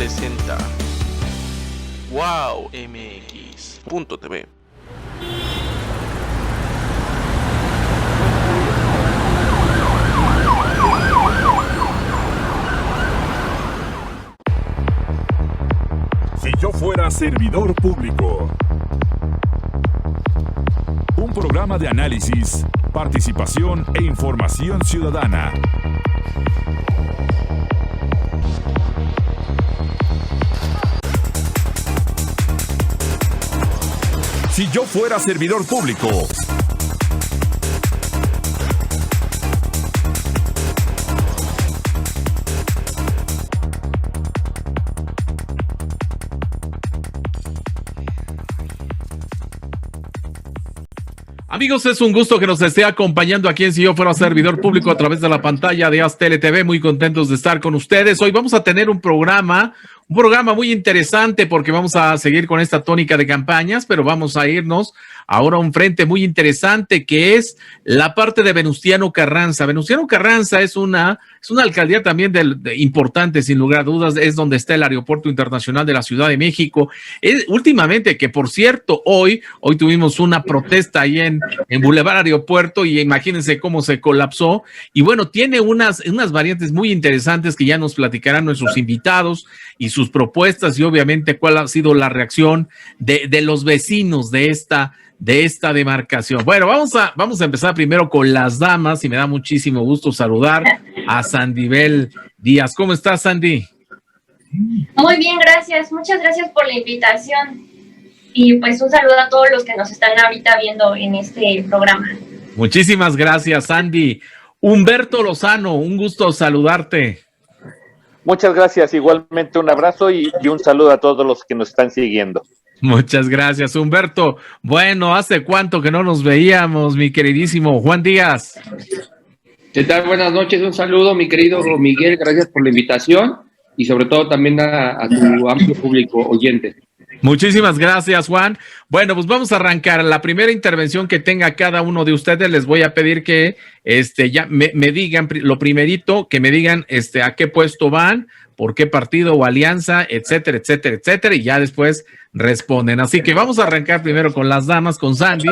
presenta wowmx.tv. Si yo fuera servidor público. Un programa de análisis, participación e información ciudadana. Si yo fuera servidor público. Amigos, es un gusto que nos esté acompañando aquí en Si Yo Fuera Servidor Público a través de la pantalla de Aztele TV. Muy contentos de estar con ustedes. Hoy vamos a tener un programa muy interesante porque vamos a seguir con esta tónica de campañas, pero vamos a irnos ahora a un frente muy interesante que es la parte de Venustiano Carranza. Venustiano Carranza es una alcaldía también importante, sin lugar a dudas, es donde está el Aeropuerto Internacional de la Ciudad de México. Últimamente, que por cierto, hoy tuvimos una protesta ahí en Boulevard Aeropuerto y imagínense cómo se colapsó. Y bueno, tiene unas variantes muy interesantes que ya nos platicarán nuestros invitados y sus propuestas y obviamente cuál ha sido la reacción de los vecinos de esta demarcación. Bueno, vamos a empezar primero con las damas y me da muchísimo gusto saludar a Sandibel Díaz. ¿Cómo estás, Sandy? Muy bien, gracias. Muchas gracias por la invitación. Y pues un saludo a todos los que nos están ahorita viendo en este programa. Muchísimas gracias, Sandy. Humberto Lozano, un gusto saludarte. Muchas gracias, igualmente un abrazo y un saludo a todos los que nos están siguiendo. Muchas gracias, Humberto. Bueno, ¿hace cuánto que no nos veíamos, mi queridísimo Juan Díaz? ¿Qué tal? Buenas noches, un saludo, mi querido Miguel, gracias por la invitación y sobre todo también a tu amplio público oyente. Muchísimas gracias, Juan. Bueno, pues vamos a arrancar. La primera intervención que tenga cada uno de ustedes, les voy a pedir que ya me digan, lo primerito, que me digan a qué puesto van, por qué partido o alianza, etcétera, etcétera, etcétera, y ya después responden. Así que vamos a arrancar primero con las damas, con Sandy,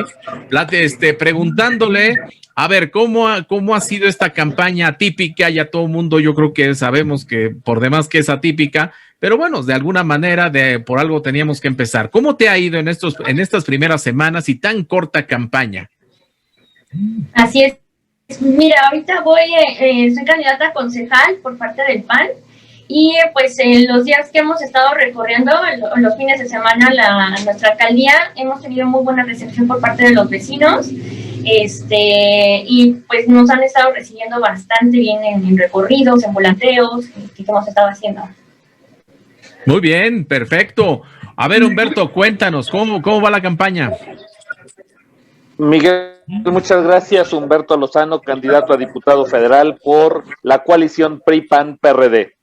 preguntándole, a ver, ¿cómo ha sido esta campaña atípica? Ya todo el mundo, yo creo que sabemos que por demás que es atípica, pero bueno, de alguna manera, por algo teníamos que empezar. ¿Cómo te ha ido en estas primeras semanas y tan corta campaña? Así es. Mira, ahorita soy candidata a concejal por parte del PAN y pues en los días que hemos estado recorriendo, los fines de semana, nuestra alcaldía, hemos tenido muy buena recepción por parte de los vecinos. Y pues nos han estado recibiendo bastante bien en recorridos, en volanteos que hemos estado haciendo. Muy bien, perfecto. A ver, Humberto, cuéntanos, ¿cómo va la campaña? Miguel, muchas gracias. Humberto Lozano, candidato a diputado federal por la coalición PRI-PAN-PRD.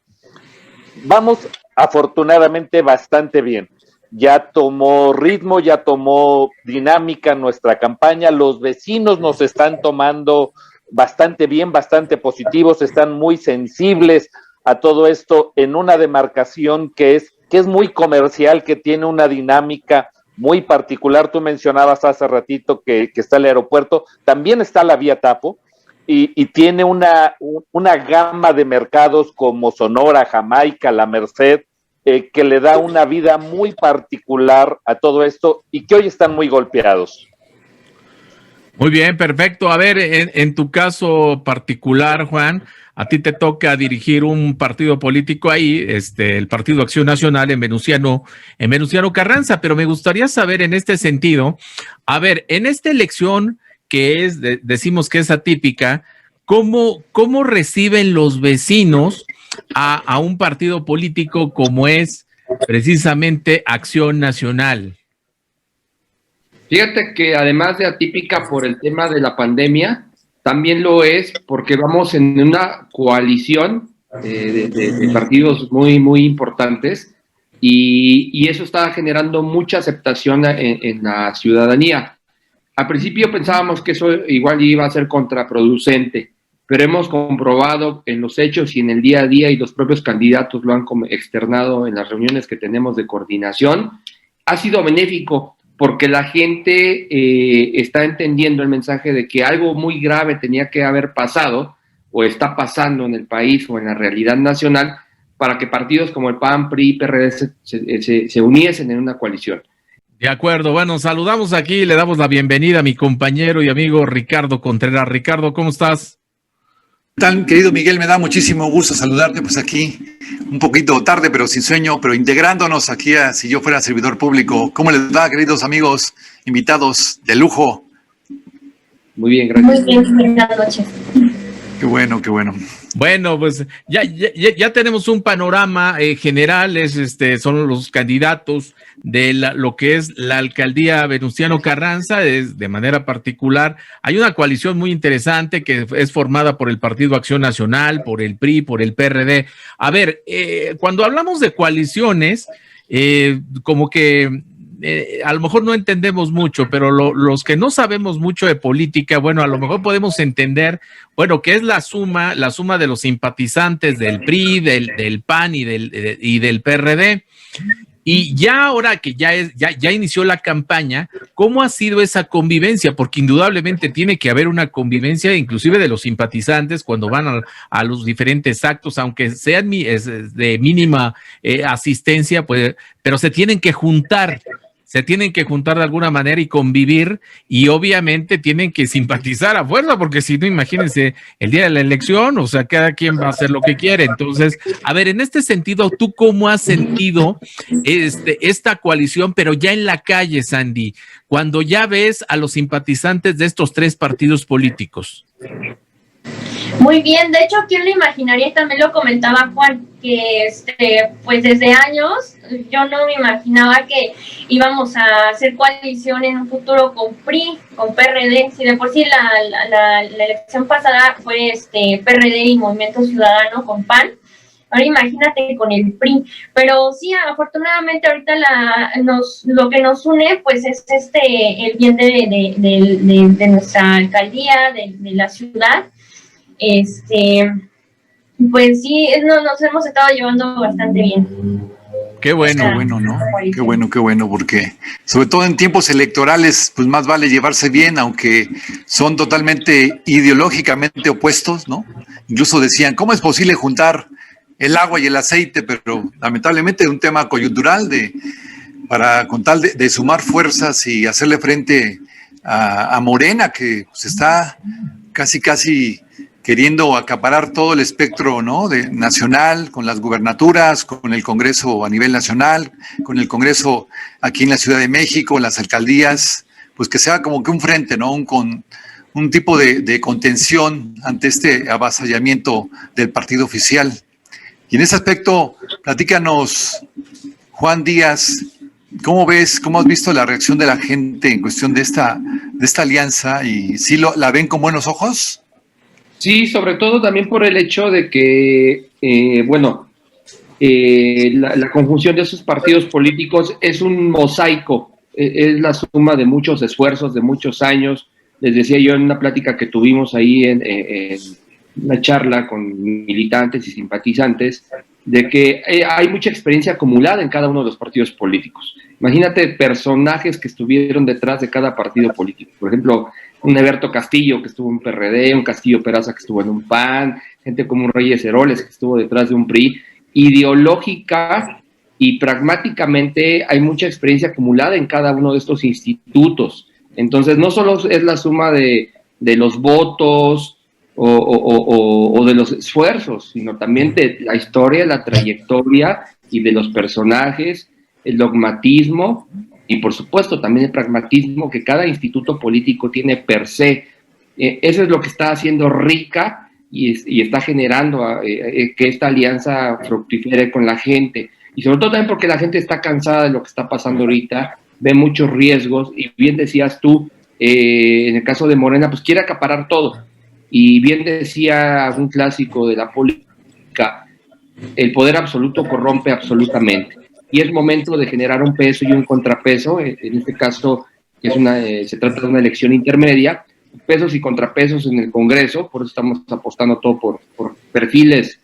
Vamos afortunadamente bastante bien. Ya tomó ritmo, ya tomó dinámica nuestra campaña. Los vecinos nos están tomando bastante bien, bastante positivos, están muy sensibles a todo esto en una demarcación que es muy comercial, que tiene una dinámica muy particular. Tú mencionabas hace ratito que está el aeropuerto, también está la vía Tapo y tiene una gama de mercados como Sonora, Jamaica, La Merced, que le da una vida muy particular a todo esto y que hoy están muy golpeados. Muy bien, perfecto. A ver, en tu caso particular, Juan, a ti te toca dirigir un partido político ahí, el Partido Acción Nacional en Venustiano Carranza, pero me gustaría saber en este sentido, a ver, en esta elección que decimos que es atípica, ¿cómo reciben los vecinos a un partido político como es precisamente Acción Nacional? Fíjate que además de atípica por el tema de la pandemia, también lo es porque vamos en una coalición de partidos muy, muy importantes y eso está generando mucha aceptación en la ciudadanía. Al principio pensábamos que eso igual iba a ser contraproducente, pero hemos comprobado en los hechos y en el día a día, y los propios candidatos lo han externado en las reuniones que tenemos de coordinación, ha sido benéfico porque la gente está entendiendo el mensaje de que algo muy grave tenía que haber pasado o está pasando en el país o en la realidad nacional para que partidos como el PAN, PRI y PRD se uniesen en una coalición. De acuerdo, bueno, saludamos aquí y le damos la bienvenida a mi compañero y amigo Ricardo Contreras. Ricardo, ¿cómo estás? Tan querido Miguel, me da muchísimo gusto saludarte, pues aquí un poquito tarde, pero sin sueño, pero integrándonos aquí a Si Yo Fuera Servidor Público. ¿Cómo les va, queridos amigos, invitados de lujo? Muy bien, gracias. Muy bien, buenas noches. Qué bueno, qué bueno. Bueno, pues ya tenemos un panorama general, son los candidatos de lo que es la alcaldía Venustiano Carranza, de manera particular. Hay una coalición muy interesante que es formada por el Partido Acción Nacional, por el PRI, por el PRD. A ver, cuando hablamos de coaliciones, como que a lo mejor no entendemos mucho, pero los que no sabemos mucho de política, bueno, a lo mejor podemos entender, bueno, que es la suma de los simpatizantes del PRI, del PAN y del PRD. Y ya ahora que ya inició la campaña, ¿cómo ha sido esa convivencia? Porque indudablemente tiene que haber una convivencia, inclusive de los simpatizantes cuando van a los diferentes actos, aunque sean de mínima asistencia, pues, pero se tienen que juntar de alguna manera y convivir, y obviamente tienen que simpatizar a fuerza, porque si no, imagínense, el día de la elección, o sea, cada quien va a hacer lo que quiere. Entonces, a ver, en este sentido, ¿tú cómo has sentido esta coalición, pero ya en la calle, Sandy, cuando ya ves a los simpatizantes de estos tres partidos políticos? Muy bien, de hecho, ¿quién lo imaginaría? Y también lo comentaba Juan, que pues desde años yo no me imaginaba que íbamos a hacer coalición en un futuro con PRI, con PRD. Si de por sí la elección pasada fue PRD y Movimiento Ciudadano con PAN, ahora imagínate con el PRI. Pero sí, afortunadamente ahorita lo que nos une pues es el bien de nuestra alcaldía, de la ciudad. Pues sí, nos hemos estado llevando bastante bien. Qué bueno. Qué bueno, ¿no? Qué bueno, porque sobre todo en tiempos electorales, pues más vale llevarse bien, aunque son totalmente ideológicamente opuestos, ¿no? Incluso decían, ¿cómo es posible juntar el agua y el aceite? Pero lamentablemente un tema coyuntural con tal de sumar fuerzas y hacerle frente a Morena, que se está casi queriendo acaparar todo el espectro, ¿no? Nacional, con las gubernaturas, con el Congreso a nivel nacional, con el Congreso aquí en la Ciudad de México, las alcaldías, pues que sea como que un frente, ¿no? Un tipo de contención ante este avasallamiento del partido oficial. Y en ese aspecto, platícanos, Juan Díaz, ¿cómo has visto la reacción de la gente en cuestión de esta alianza? ¿Y sí la ven con buenos ojos? Sí, sobre todo también por el hecho de que, la conjunción de esos partidos políticos es un mosaico, es la suma de muchos esfuerzos, de muchos años. Les decía yo en una plática que tuvimos ahí en una charla con militantes y simpatizantes, de que hay mucha experiencia acumulada en cada uno de los partidos políticos. Imagínate personajes que estuvieron detrás de cada partido político. Por ejemplo, un Eberto Castillo que estuvo en PRD, un Castillo Peraza que estuvo en un PAN, gente como un Reyes Heroles que estuvo detrás de un PRI. Ideológica y pragmáticamente hay mucha experiencia acumulada en cada uno de estos institutos. Entonces, no solo es la suma de los votos o de los esfuerzos, sino también de la historia, la trayectoria y de los personajes, el dogmatismo y, por supuesto, también el pragmatismo que cada instituto político tiene per se. Eso es lo que está haciendo rica y está generando que esta alianza fructifere con la gente. Y sobre todo también porque la gente está cansada de lo que está pasando ahorita, ve muchos riesgos, y bien decías tú, en el caso de Morena, pues quiere acaparar todo. Y bien decía un clásico de la política, el poder absoluto corrompe absolutamente. Y es momento de generar un peso y un contrapeso, en este caso se trata de una elección intermedia, pesos y contrapesos en el Congreso, por eso estamos apostando todo por perfiles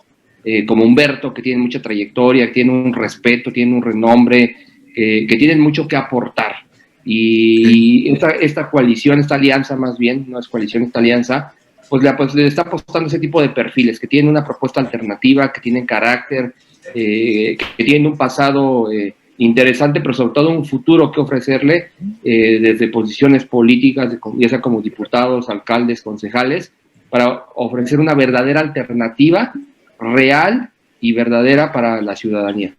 como Humberto, que tienen mucha trayectoria, que tienen un respeto, tienen un renombre, que tienen mucho que aportar. Y esta coalición, esta alianza más bien, no es coalición, esta alianza, pues le está apostando ese tipo de perfiles, que tienen una propuesta alternativa, que tienen carácter, que tienen un pasado interesante, pero sobre todo un futuro que ofrecerle desde posiciones políticas, ya sea como diputados, alcaldes, concejales, para ofrecer una verdadera alternativa real y verdadera para la ciudadanía.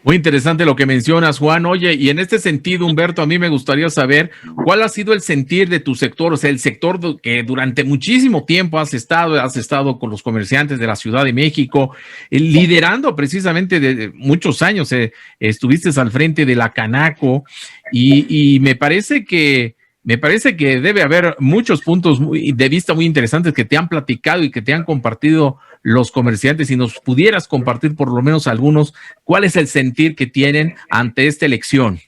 Muy interesante lo que mencionas, Juan. Oye, y en este sentido, Humberto, a mí me gustaría saber cuál ha sido el sentir de tu sector, o sea, el sector que durante muchísimo tiempo has estado con los comerciantes de la Ciudad de México, liderando precisamente de muchos años, estuviste al frente de la Canaco, y me parece que debe haber muchos puntos de vista muy interesantes que te han platicado y que te han compartido los comerciantes. Si nos pudieras compartir por lo menos algunos, ¿cuál es el sentir que tienen ante esta elección?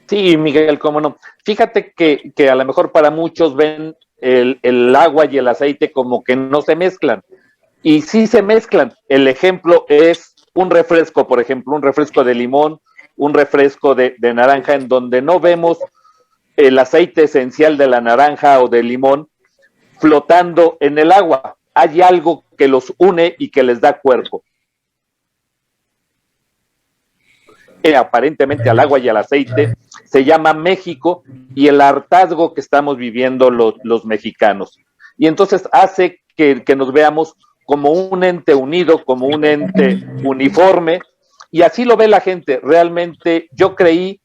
Sí, Miguel, cómo no. Fíjate que a lo mejor para muchos ven el agua y el aceite como que no se mezclan. Y sí se mezclan. El ejemplo es un refresco, por ejemplo, un refresco de limón, un refresco de naranja, en donde no vemos el aceite esencial de la naranja o del limón flotando en el agua. Hay algo que los une y que les da cuerpo. Aparentemente al agua y al aceite se llama México y el hartazgo que estamos viviendo los mexicanos. Y entonces hace que nos veamos como un ente unido, como un ente uniforme, y así lo ve la gente. Realmente yo creí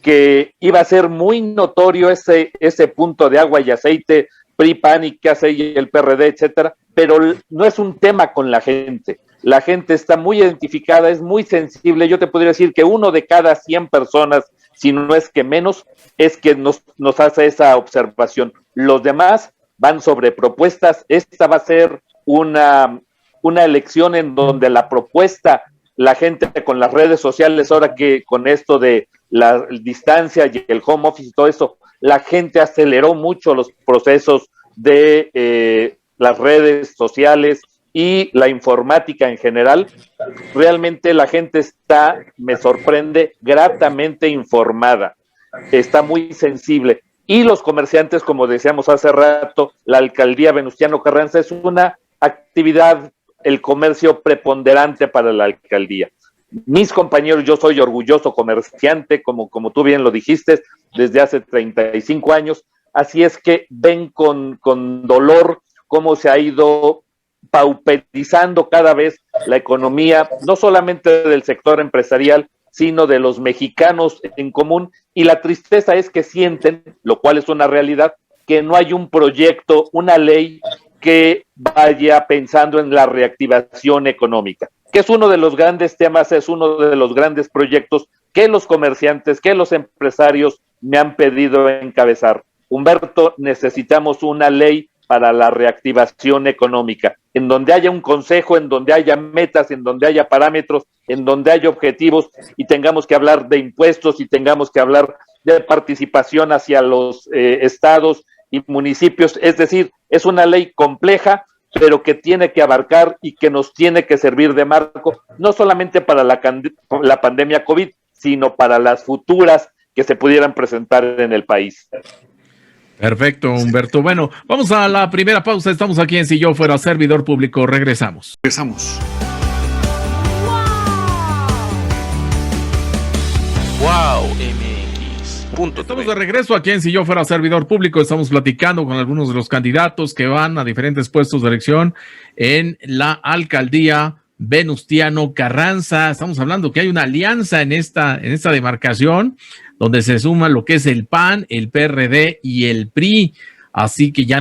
que iba a ser muy notorio ese punto de agua y aceite, PRI, PAN y qué hace el PRD, etcétera, pero no es un tema con la gente. La gente está muy identificada, es muy sensible. Yo te podría decir que 1 de cada 100 personas, si no es que menos, es que nos hace esa observación. Los demás van sobre propuestas. Esta va a ser una elección en donde la propuesta, la gente con las redes sociales, ahora que con esto de la distancia y el home office y todo eso, la gente aceleró mucho los procesos de las redes sociales y la informática en general. Realmente la gente está, me sorprende, gratamente informada, está muy sensible. Y los comerciantes, como decíamos hace rato, la alcaldía Venustiano Carranza es una actividad, el comercio preponderante para la alcaldía. Mis compañeros, yo soy orgulloso comerciante, como tú bien lo dijiste, desde hace 35 años, así es que ven con dolor cómo se ha ido pauperizando cada vez la economía, no solamente del sector empresarial, sino de los mexicanos en común, y la tristeza es que sienten, lo cual es una realidad, que no hay un proyecto, una ley que vaya pensando en la reactivación económica, que es uno de los grandes temas, es uno de los grandes proyectos que los comerciantes, que los empresarios me han pedido encabezar. Humberto, necesitamos una ley para la reactivación económica, en donde haya un consejo, en donde haya metas, en donde haya parámetros, en donde haya objetivos, y tengamos que hablar de impuestos y tengamos que hablar de participación hacia los estados y municipios. Es decir, es una ley compleja, pero que tiene que abarcar y que nos tiene que servir de marco, no solamente para la pandemia COVID, sino para las futuras que se pudieran presentar en el país. Perfecto, Humberto. Bueno, vamos a la primera pausa. Estamos aquí en Si Yo Fuera Servidor Público. Regresamos. Wow, MX. Estamos de regreso aquí en Si Yo Fuera Servidor Público. Estamos platicando con algunos de los candidatos que van a diferentes puestos de elección en la alcaldía Venustiano Carranza. Estamos hablando que hay una alianza en esta demarcación donde se suma lo que es el PAN, el PRD y el PRI. Así que ya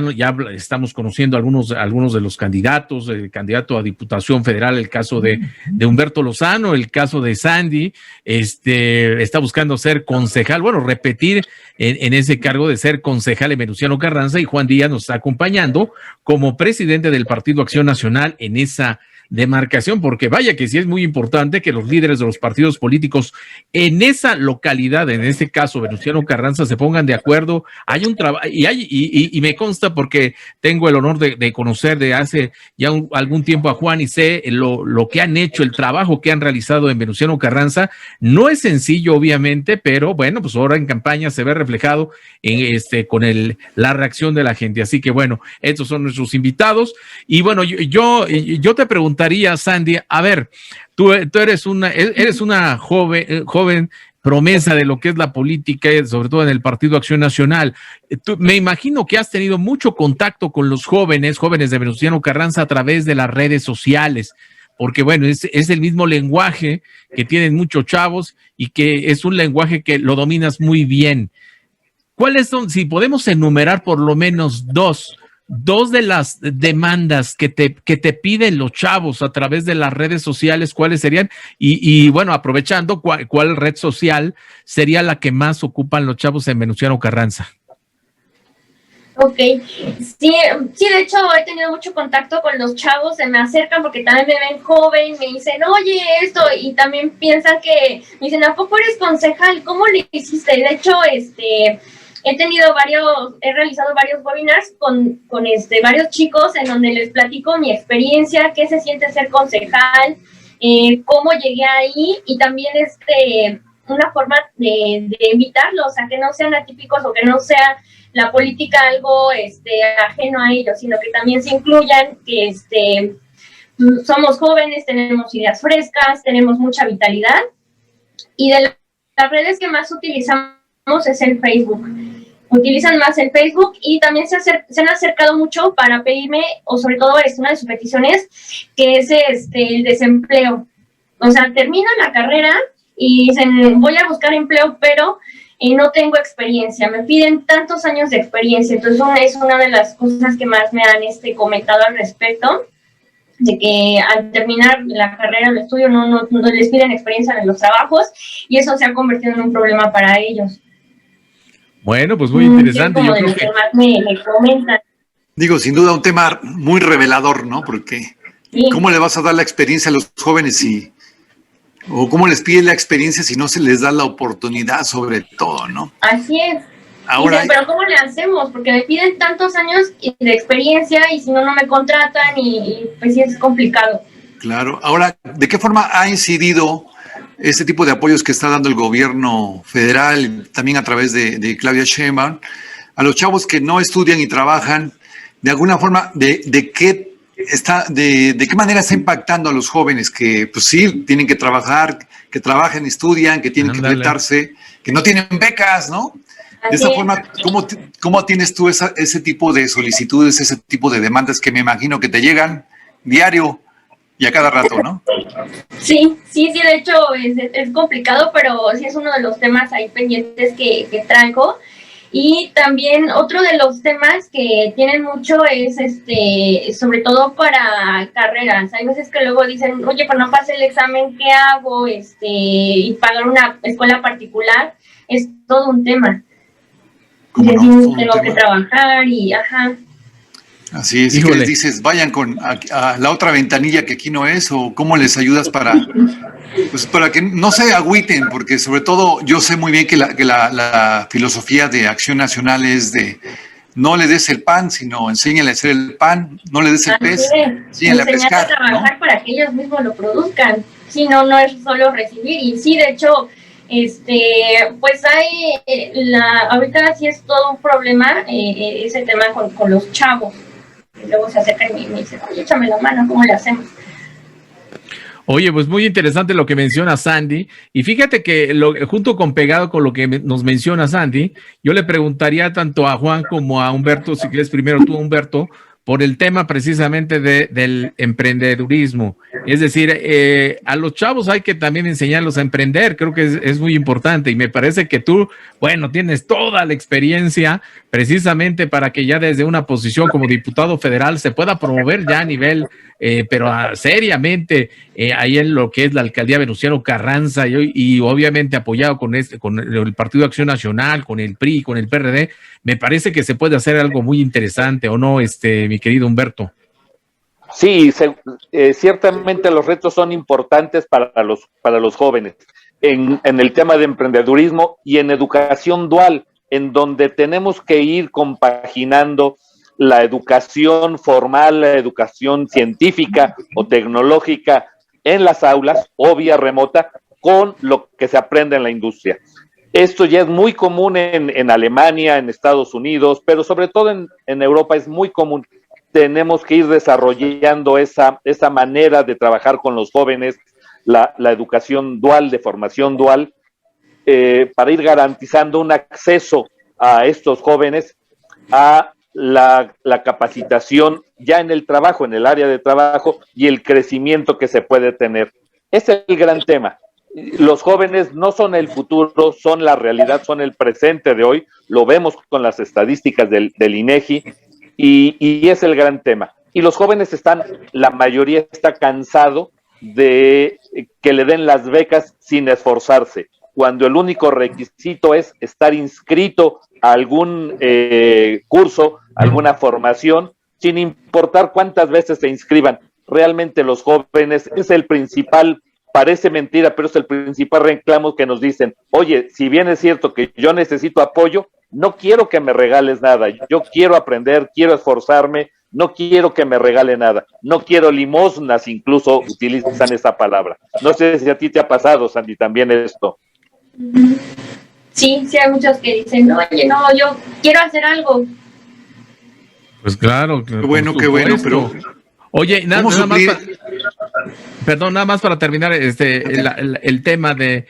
estamos conociendo algunos de los candidatos, el candidato a Diputación Federal, el caso de Humberto Lozano, el caso de Sandy, está buscando ser concejal, bueno, repetir en ese cargo de ser concejal en Venustiano Carranza, y Juan Díaz nos está acompañando como presidente del Partido Acción Nacional en esa demarcación, porque vaya que sí es muy importante que los líderes de los partidos políticos en esa localidad, en este caso Venustiano Carranza, se pongan de acuerdo. Hay un trabajo, y me consta porque tengo el honor de conocer de hace ya algún tiempo a Juan y sé lo que han hecho, el trabajo que han realizado en Venustiano Carranza. No es sencillo, obviamente, pero bueno, pues ahora en campaña se ve reflejado en con la reacción de la gente. Así que bueno, estos son nuestros invitados. Y bueno, yo te preguntaría, Sandy, a ver, tú eres una joven promesa de lo que es la política, sobre todo en el Partido Acción Nacional. Me imagino que has tenido mucho contacto con los jóvenes de Venustiano Carranza a través de las redes sociales, porque bueno, es el mismo lenguaje que tienen muchos chavos y que es un lenguaje que lo dominas muy bien. ¿Cuáles son, si podemos enumerar por lo menos dos de las demandas que te piden los chavos a través de las redes sociales, cuáles serían? Y bueno, aprovechando, ¿cuál red social sería la que más ocupan los chavos en Venustiano Carranza? Ok, sí, de hecho he tenido mucho contacto con los chavos, se me acercan porque también me ven joven, me dicen, oye, esto, y también piensan me dicen, ¿a poco eres concejal? ¿Cómo le hiciste? De hecho, he realizado varios webinars con varios chicos en donde les platico mi experiencia, qué se siente ser concejal, cómo llegué ahí, y también una forma de invitarlos a que no sean atípicos o que no sea la política algo ajeno a ellos, sino que también se incluyan, que somos jóvenes, tenemos ideas frescas, tenemos mucha vitalidad, y de las redes que más utilizamos es el Facebook. Utilizan más el Facebook y también se han acercado mucho para pedirme, o sobre todo una de sus peticiones, que es el desempleo. O sea, terminan la carrera y dicen, voy a buscar empleo, pero no tengo experiencia. Me piden tantos años de experiencia. Entonces, es una de las cosas que más me han comentado al respecto, de que al terminar la carrera, el estudio, no les piden experiencia en los trabajos, y eso se ha convertido en un problema para ellos. Bueno, pues muy interesante. Yo creo que me comentan. Digo, sin duda un tema muy revelador, ¿no? Porque sí. ¿Cómo le vas a dar la experiencia a los jóvenes o cómo les pides la experiencia si no se les da la oportunidad, sobre todo, ¿no? Así es. Ahora, pero ¿cómo le hacemos? Porque me piden tantos años de experiencia y si no me contratan y pues sí es complicado. Claro. Ahora, ¿de qué forma ha incidido este tipo de apoyos que está dando el gobierno federal, también a través de Claudia Sheinbaum, a los chavos que no estudian y trabajan? De alguna forma, ¿de qué manera está impactando a los jóvenes que, pues sí, tienen que trabajar, que trabajan, estudian, que tienen que enfrentarse, que no tienen becas, ¿no? De esa forma, ¿cómo tienes tú ese tipo de solicitudes, ese tipo de demandas que me imagino que te llegan diario y a cada rato, ¿no? Sí, de hecho es complicado, pero sí es uno de los temas ahí pendientes que traigo. Y también otro de los temas que tienen mucho es sobre todo para carreras. Hay veces que luego dicen, oye, pues no pasé el examen, ¿qué hago? Y pagar una escuela particular es todo un tema. Tengo que trabajar y ajá. Así es, y que les dices, vayan a la otra ventanilla que aquí no es, o cómo les ayudas para que no se agüiten, porque sobre todo yo sé muy bien que la filosofía de Acción Nacional es de no le des el pan, sino enséñale a hacer el pan, no le des el pez, enséñale a pescar. A trabajar, ¿no? Para que ellos mismos lo produzcan, si no es solo recibir. Y sí, de hecho, pues ahorita sí es todo un problema ese tema con los chavos. Y luego se acercan y me dicen, oye, échame la mano, ¿cómo le hacemos? Oye, pues muy interesante lo que menciona Sandy. Y fíjate que junto con pegado con lo que nos menciona Sandy, yo le preguntaría tanto a Juan como a Humberto, si quieres primero tú, Humberto, por el tema precisamente del emprendedurismo. Es decir, a los chavos hay que también enseñarlos a emprender, creo que es muy importante, y me parece que tú, bueno, tienes toda la experiencia precisamente para que ya desde una posición como diputado federal se pueda promover ya a nivel, pero seriamente, ahí en lo que es la alcaldía Venustiano Carranza y obviamente apoyado con el Partido Acción Nacional, con el PRI, con el PRD, me parece que se puede hacer algo muy interesante, ¿o no, mi querido Humberto? Sí, ciertamente los retos son importantes para los jóvenes en el tema de emprendedurismo y en educación dual, en donde tenemos que ir compaginando la educación formal, la educación científica o tecnológica en las aulas o vía remota con lo que se aprende en la industria. Esto ya es muy común en Alemania, en Estados Unidos, pero sobre todo en Europa es muy común. Tenemos que ir desarrollando esa manera de trabajar con los jóvenes, la educación dual, de formación dual, para ir garantizando un acceso a estos jóvenes a la capacitación ya en el trabajo, en el área de trabajo y el crecimiento que se puede tener. Ese es el gran tema. Los jóvenes no son el futuro, son la realidad, son el presente de hoy. Lo vemos con las estadísticas del INEGI y es el gran tema. Y los jóvenes la mayoría está cansado de que le den las becas sin esforzarse, cuando el único requisito es estar inscrito a algún curso, alguna formación, sin importar cuántas veces se inscriban. Realmente los jóvenes es el principal, parece mentira, pero es el principal reclamo que nos dicen: oye, si bien es cierto que yo necesito apoyo, no quiero que me regales nada, yo quiero aprender, quiero esforzarme, no quiero que me regale nada, no quiero limosnas, incluso utilizan esa palabra. No sé si a ti te ha pasado, Sandy, también esto. Sí, hay muchos que dicen, oye, no, yo quiero hacer algo. Pues claro. Qué bueno, pero... Oye, nada más para terminar el tema de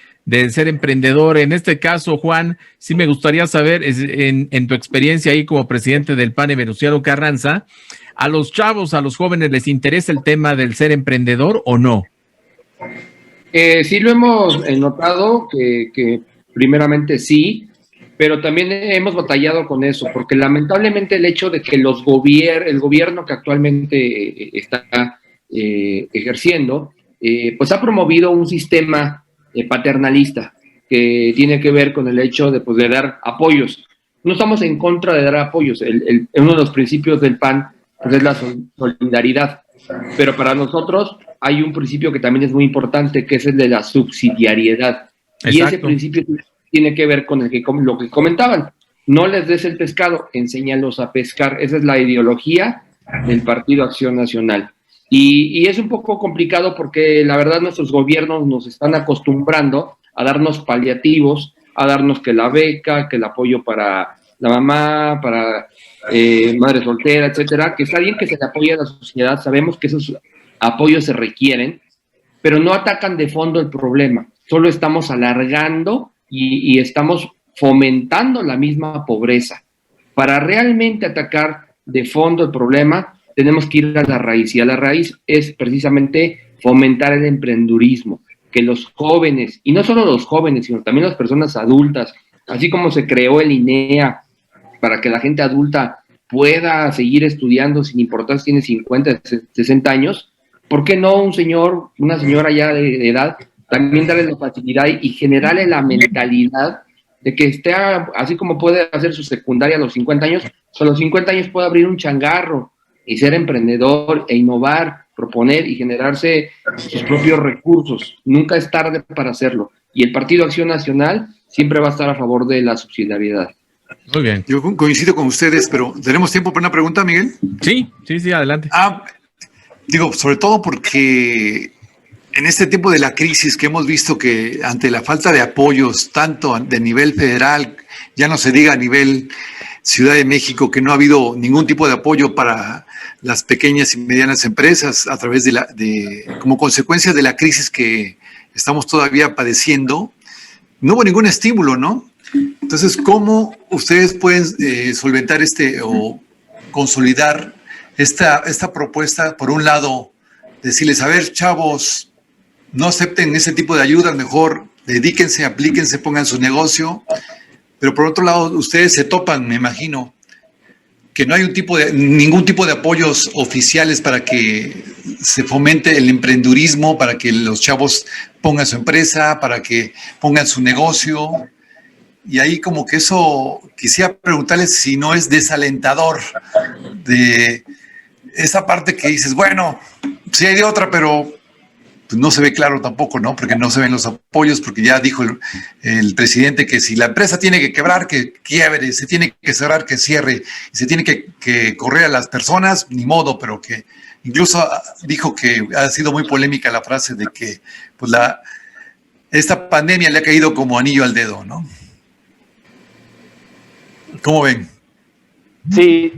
ser emprendedor. En este caso, Juan, sí me gustaría saber, en tu experiencia ahí como presidente del PAN, Venustiano Carranza, ¿a los chavos, a los jóvenes les interesa el tema del ser emprendedor o no? Sí lo hemos notado, que primeramente sí, pero también hemos batallado con eso, porque lamentablemente el hecho de que el gobierno que actualmente está ejerciendo, pues ha promovido un sistema paternalista que tiene que ver con el hecho de dar apoyos. No estamos en contra de dar apoyos. Uno de los principios del PAN pues, es la solidaridad, pero para nosotros hay un principio que también es muy importante, que es el de la subsidiariedad. Exacto. Y ese principio tiene que ver con lo que comentaban. No les des el pescado, enséñalos a pescar. Esa es la ideología del Partido Acción Nacional. Y es un poco complicado porque la verdad nuestros gobiernos nos están acostumbrando a darnos paliativos, a darnos que la beca, que el apoyo para la mamá, para madre soltera, etcétera, que está bien que se le apoye a la sociedad, sabemos que esos apoyos se requieren, pero no atacan de fondo el problema, solo estamos alargando y estamos fomentando la misma pobreza. Para realmente atacar de fondo el problema, tenemos que ir a la raíz, y a la raíz es precisamente fomentar el emprendedurismo, que los jóvenes, y no solo los jóvenes, sino también las personas adultas, así como se creó el INEA para que la gente adulta pueda seguir estudiando sin importar si tiene 50, 60 años, ¿por qué no un señor, una señora ya de edad, también darle la facilidad y generarle la mentalidad de que esté, así como puede hacer su secundaria a los 50 años, a los 50 años puede abrir un changarro y ser emprendedor e innovar, proponer y generarse sus propios recursos? Nunca es tarde para hacerlo. Y el Partido Acción Nacional siempre va a estar a favor de la subsidiariedad. Muy bien. Yo coincido con ustedes, pero ¿tenemos tiempo para una pregunta, Miguel? Sí, adelante. Sobre todo porque en este tiempo de la crisis que hemos visto que ante la falta de apoyos, tanto de nivel federal, ya no se diga a nivel Ciudad de México, que no ha habido ningún tipo de apoyo para las pequeñas y medianas empresas a través como consecuencia de la crisis que estamos todavía padeciendo, no hubo ningún estímulo, ¿no? Entonces, ¿cómo ustedes pueden solventar o consolidar esta propuesta? Por un lado, decirles, a ver, chavos, no acepten ese tipo de ayudas, mejor dedíquense, aplíquense, pongan su negocio. Pero por otro lado, ustedes se topan, me imagino, que no hay ningún tipo de apoyos oficiales para que se fomente el emprendedurismo, para que los chavos pongan su empresa, para que pongan su negocio. Y ahí como que eso, quisiera preguntarles si no es desalentador de esa parte que dices, bueno, sí hay de otra, pero pues no se ve claro tampoco, ¿no? Porque no se ven los apoyos, porque ya dijo el presidente que si la empresa tiene que quebrar, que quiebre, se tiene que cerrar, que cierre, y se tiene que correr a las personas, ni modo, pero que incluso dijo que ha sido muy polémica la frase de que pues esta pandemia le ha caído como anillo al dedo, ¿no? ¿Cómo ven? Sí,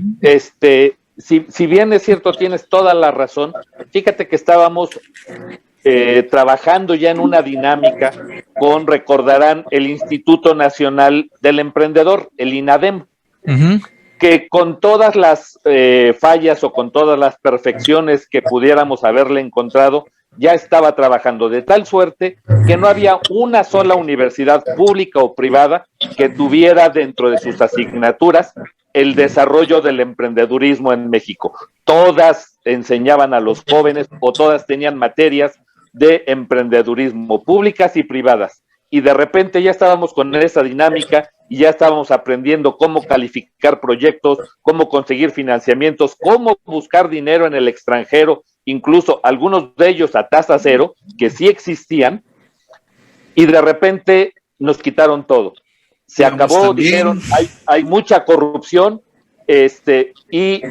si bien es cierto, tienes toda la razón, fíjate que estábamos trabajando ya en una dinámica recordarán, el Instituto Nacional del Emprendedor, el INADEM, que con todas las fallas o con todas las perfecciones que pudiéramos haberle encontrado, ya estaba trabajando de tal suerte que no había una sola universidad pública o privada que tuviera dentro de sus asignaturas el desarrollo del emprendedurismo en México. Todas enseñaban a los jóvenes o todas tenían materias de emprendedurismo, públicas y privadas. Y de repente ya estábamos con esa dinámica y ya estábamos aprendiendo cómo calificar proyectos, cómo conseguir financiamientos, cómo buscar dinero en el extranjero, incluso algunos de ellos a tasa cero, que sí existían, y de repente nos quitaron todo. Se acabó, dijeron, hay mucha corrupción, y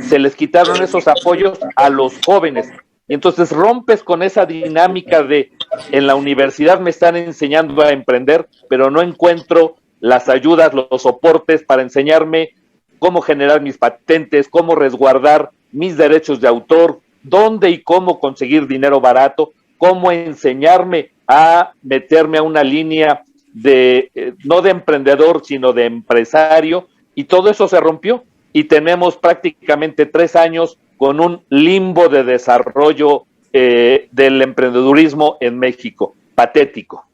se les quitaron esos apoyos a los jóvenes. Y entonces rompes con esa dinámica de en la universidad me están enseñando a emprender, pero no encuentro las ayudas, los soportes para enseñarme cómo generar mis patentes, cómo resguardar mis derechos de autor, dónde y cómo conseguir dinero barato, cómo enseñarme a meterme a una línea de no de emprendedor, sino de empresario, y todo eso se rompió. Y tenemos prácticamente 3 años con un limbo de desarrollo del emprendedurismo en México. Patético.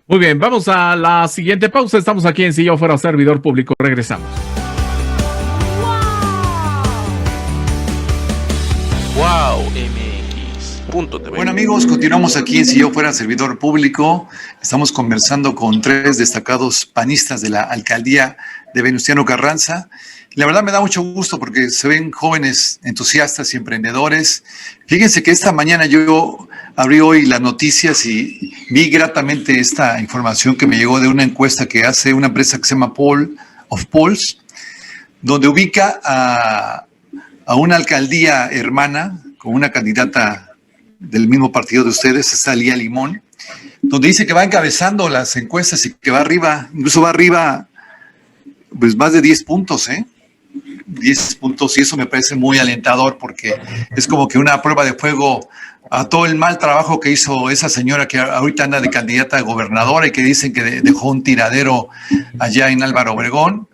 Muy bien, vamos a la siguiente pausa. Estamos aquí en Si Yo Fuera Servidor Público. Regresamos. Wow, MX.tv. Bueno, amigos, continuamos aquí en Si Yo Fuera Servidor Público. Estamos conversando con 3 destacados panistas de la alcaldía de Venustiano Carranza. La verdad me da mucho gusto porque se ven jóvenes entusiastas y emprendedores. Fíjense que esta mañana yo abrí hoy las noticias y vi gratamente esta información que me llegó de una encuesta que hace una empresa que se llama Poll of Polls, donde ubica a una alcaldía hermana con una candidata del mismo partido de ustedes, está Lía Limón, donde dice que va encabezando las encuestas y que va arriba, incluso va arriba pues más de 10 puntos, 10 puntos, y eso me parece muy alentador porque es como que una prueba de fuego a todo el mal trabajo que hizo esa señora que ahorita anda de candidata a gobernadora y que dicen que dejó un tiradero allá en Álvaro Obregón.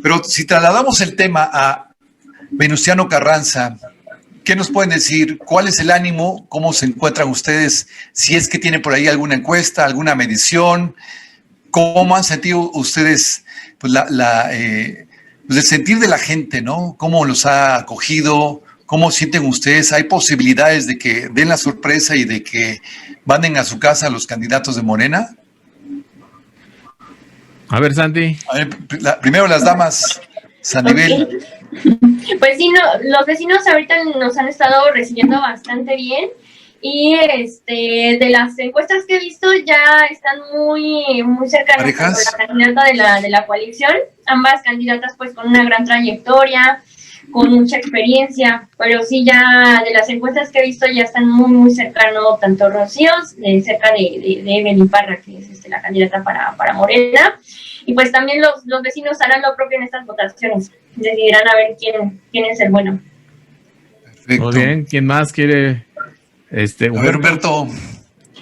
Pero si trasladamos el tema a Venustiano Carranza, ¿qué nos pueden decir? ¿Cuál es el ánimo? ¿Cómo se encuentran ustedes? Si es que tienen por ahí alguna encuesta, alguna medición, ¿cómo han sentido ustedes pues pues el sentir de la gente, ¿no? ¿Cómo los ha acogido? ¿Cómo sienten ustedes? ¿Hay posibilidades de que den la sorpresa y de que manden a su casa los candidatos de Morena? A ver, Santi. A ver, primero las damas, Sanibel. Okay. Pues sí, los vecinos ahorita nos han estado recibiendo bastante bien. Y de las encuestas que he visto ya están muy cercanas a la candidata de la coalición, ambas candidatas pues con una gran trayectoria, con mucha experiencia, pero sí ya de las encuestas que he visto ya están muy cercanos, tanto Rocío, cerca de Evelyn Parra, que es la candidata para Morena, y pues también los vecinos harán lo propio en estas votaciones, decidirán a ver quién es el bueno. Perfecto. Muy bien, ¿quién más quiere? A ver, Humberto.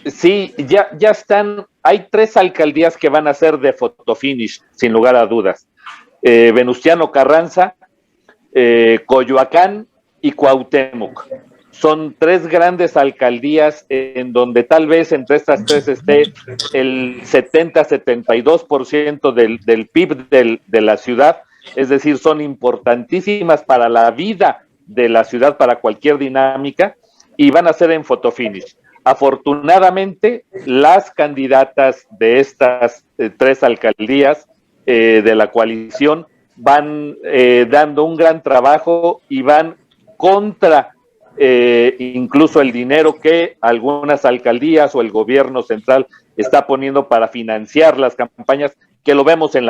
Sí, ya están, hay 3 alcaldías que van a ser de fotofinish, sin lugar a dudas. Venustiano Carranza, Coyoacán y Cuauhtémoc. Son 3 grandes alcaldías en donde tal vez entre estas 3 esté el 70-72% del PIB de la ciudad, es decir, son importantísimas para la vida de la ciudad, para cualquier dinámica, y van a ser en fotofinish. Afortunadamente, las candidatas de estas 3 alcaldías de la coalición van dando un gran trabajo y van contra incluso el dinero que algunas alcaldías o el gobierno central está poniendo para financiar las campañas, que lo vemos en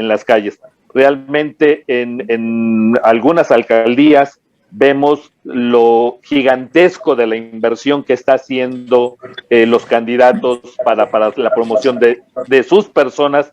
las calles. Realmente en algunas alcaldías vemos lo gigantesco de la inversión que está haciendo los candidatos para la promoción de sus personas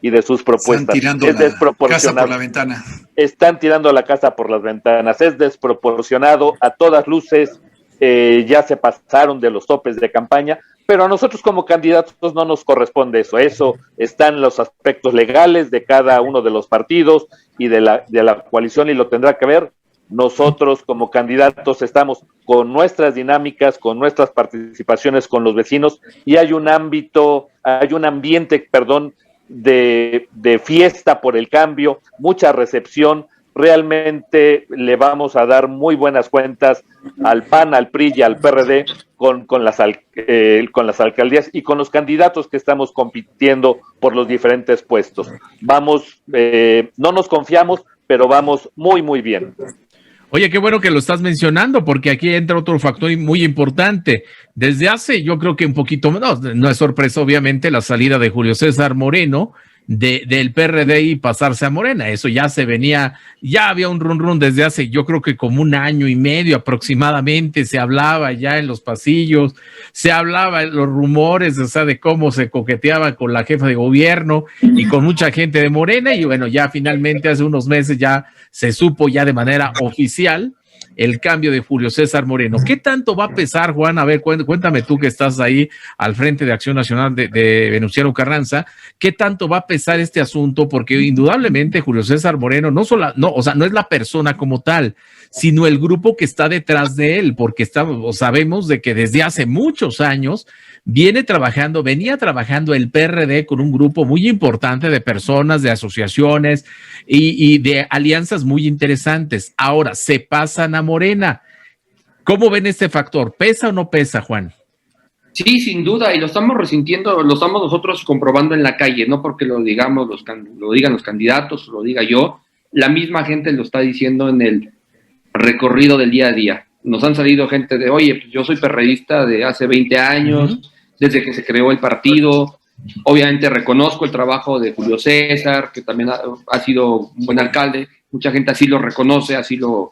y de sus propuestas. Están tirando es desproporcionado. la casa por la ventana. Están tirando la casa por las ventanas. Es desproporcionado a todas luces. Ya se pasaron de los topes de campaña, pero a nosotros como candidatos no nos corresponde eso. Eso está en los aspectos legales de cada uno de los partidos y de la coalición, y lo tendrá que ver. Nosotros como candidatos estamos con nuestras dinámicas, con nuestras participaciones con los vecinos, y hay un ambiente, de fiesta por el cambio, mucha recepción. Realmente le vamos a dar muy buenas cuentas al PAN, al PRI y al PRD con las alcaldías y con los candidatos que estamos compitiendo por los diferentes puestos. Vamos, no nos confiamos, pero vamos muy, muy bien. Oye, qué bueno que lo estás mencionando, porque aquí entra otro factor muy importante. Desde hace, yo creo que un poquito menos, no es sorpresa, obviamente, la salida de Julio César Moreno del PRD y pasarse a Morena. Eso ya se venía, ya había un run desde hace, yo creo que como un año y medio aproximadamente, se hablaba ya en los pasillos, se hablaba en los rumores, o sea, de cómo se coqueteaba con la jefa de gobierno y con mucha gente de Morena, y bueno, ya finalmente hace unos meses ya se supo ya de manera oficial el cambio de Julio César Moreno. ¿Qué tanto va a pesar, Juan? A ver, cuéntame tú que estás ahí al frente de Acción Nacional de Venustiano Carranza, ¿qué tanto va a pesar este asunto? Porque indudablemente Julio César Moreno no es la persona como tal, sino el grupo que está detrás de él, porque sabemos de que desde hace muchos años venía trabajando el PRD con un grupo muy importante de personas, de asociaciones y de alianzas muy interesantes. Ahora se pasan a Morena. ¿Cómo ven este factor? ¿Pesa o no pesa, Juan? Sí, sin duda, y lo estamos resintiendo, lo estamos nosotros comprobando en la calle, no porque lo digamos, lo digan los candidatos, lo diga yo, la misma gente lo está diciendo en el recorrido del día a día. Nos han salido gente de, oye, pues yo soy perredista de hace 20 años, desde que se creó el partido. Obviamente reconozco el trabajo de Julio César, que también ha sido un buen alcalde, mucha gente así lo reconoce, así lo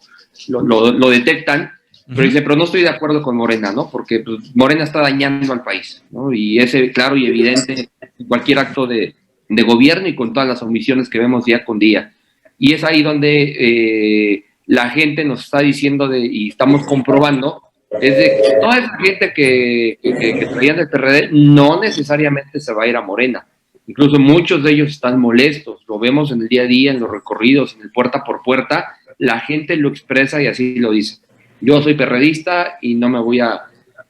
detectan, pero dice, pero no estoy de acuerdo con Morena, ¿no? Porque pues, Morena está dañando al país, ¿no? Y es claro y evidente en cualquier acto de gobierno y con todas las omisiones que vemos día con día. Y es ahí donde la gente nos está diciendo y estamos comprobando, es de que toda esa gente que traían del PRD no necesariamente se va a ir a Morena. Incluso muchos de ellos están molestos, lo vemos en el día a día, en los recorridos, en el puerta por puerta, la gente lo expresa y así lo dice. Yo soy perredista y no me voy a...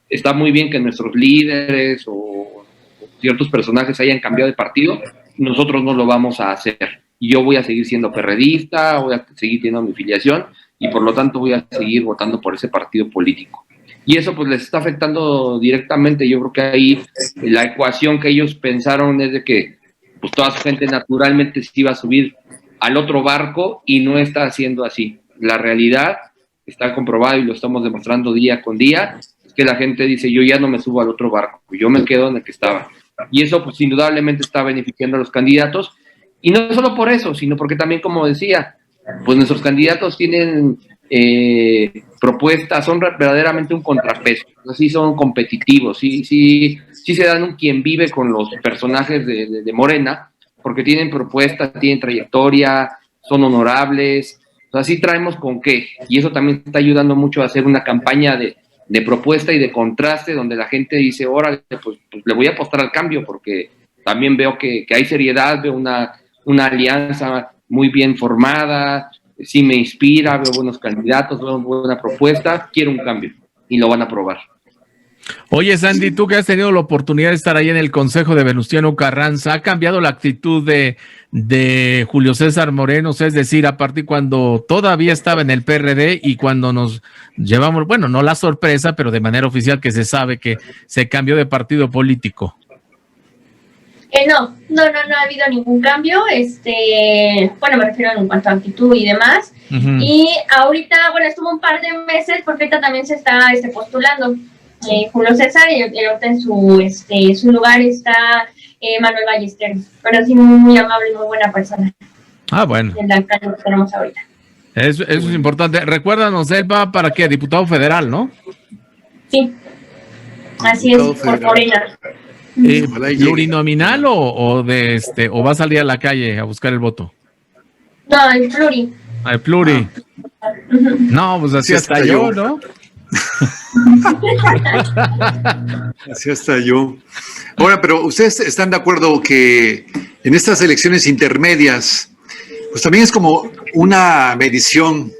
Está muy bien que nuestros líderes o ciertos personajes hayan cambiado de partido, nosotros no lo vamos a hacer. Yo voy a seguir siendo perredista, voy a seguir teniendo mi filiación y por lo tanto voy a seguir votando por ese partido político. Y eso pues les está afectando directamente. Yo creo que ahí la ecuación que ellos pensaron es de que pues toda su gente naturalmente se iba a subir al otro barco y no está haciendo así. La realidad está comprobada y lo estamos demostrando día con día, es que la gente dice, yo ya no me subo al otro barco, yo me quedo en el que estaba. Y eso pues indudablemente está beneficiando a los candidatos, y no solo por eso, sino porque también, como decía, pues nuestros candidatos tienen propuestas, son verdaderamente un contrapeso, así son competitivos, sí se dan un quien vive con los personajes de Morena, porque tienen propuestas, tienen trayectoria, son honorables, así traemos con qué, y eso también está ayudando mucho a hacer una campaña de propuesta y de contraste, donde la gente dice, órale, pues le voy a apostar al cambio, porque también veo que hay seriedad, veo una alianza muy bien formada, sí me inspira, veo buenos candidatos, veo buena propuesta, quiero un cambio, y lo van a aprobar. Oye, Sandy, tú que has tenido la oportunidad de estar ahí en el Consejo de Venustiano Carranza, ¿ha cambiado la actitud de Julio César Moreno? O sea, es decir, a partir cuando todavía estaba en el PRD y cuando nos llevamos, bueno, no la sorpresa, pero de manera oficial que se sabe que se cambió de partido político. No ha habido ningún cambio, bueno, me refiero en cuanto a actitud y demás, y ahorita, bueno, estuvo un par de meses, porque ahorita también se está postulando Julio César, y ahorita en su lugar está Manuel Ballesteros, pero sí muy amable y muy buena persona. Ah, bueno. En la alcalde que tenemos ahorita. Eso es importante. Recuérdanos, él va para qué, diputado federal, ¿no? Sí, así es, por Morena. ¿Plurinominal o va a salir a la calle a buscar el voto? No, el pluri. El pluri. No, pues así hasta yo, ¿no? Así hasta yo. Ahora, pero ¿ustedes están de acuerdo que en estas elecciones intermedias, pues también es como una medición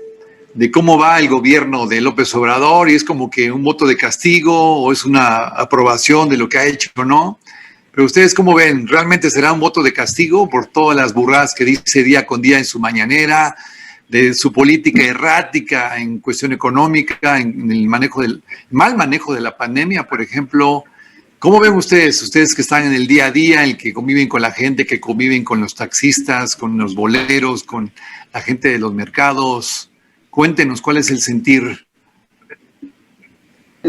de cómo va el gobierno de López Obrador, y es como que un voto de castigo o es una aprobación de lo que ha hecho o no? Pero ustedes, ¿cómo ven? ¿Realmente será un voto de castigo por todas las burradas que dice día con día en su mañanera, de su política errática en cuestión económica, en el mal manejo de la pandemia, por ejemplo? ¿Cómo ven ustedes que están en el día a día, el que conviven con la gente, que conviven con los taxistas, con los boleros, con la gente de los mercados? Cuéntenos, ¿cuál es el sentir?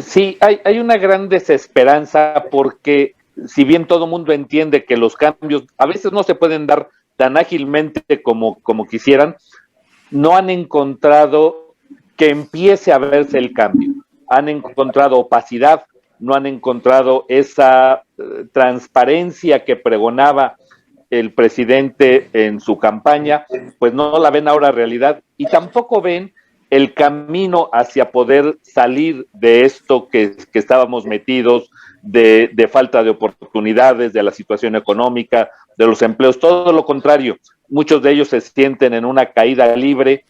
Sí, hay una gran desesperanza, porque si bien todo mundo entiende que los cambios a veces no se pueden dar tan ágilmente como quisieran, no han encontrado que empiece a verse el cambio. Han encontrado opacidad, no han encontrado esa transparencia que pregonaba el presidente en su campaña, pues no la ven ahora realidad, y tampoco ven el camino hacia poder salir de esto que estábamos metidos, de falta de oportunidades, de la situación económica, de los empleos. Todo lo contrario, muchos de ellos se sienten en una caída libre.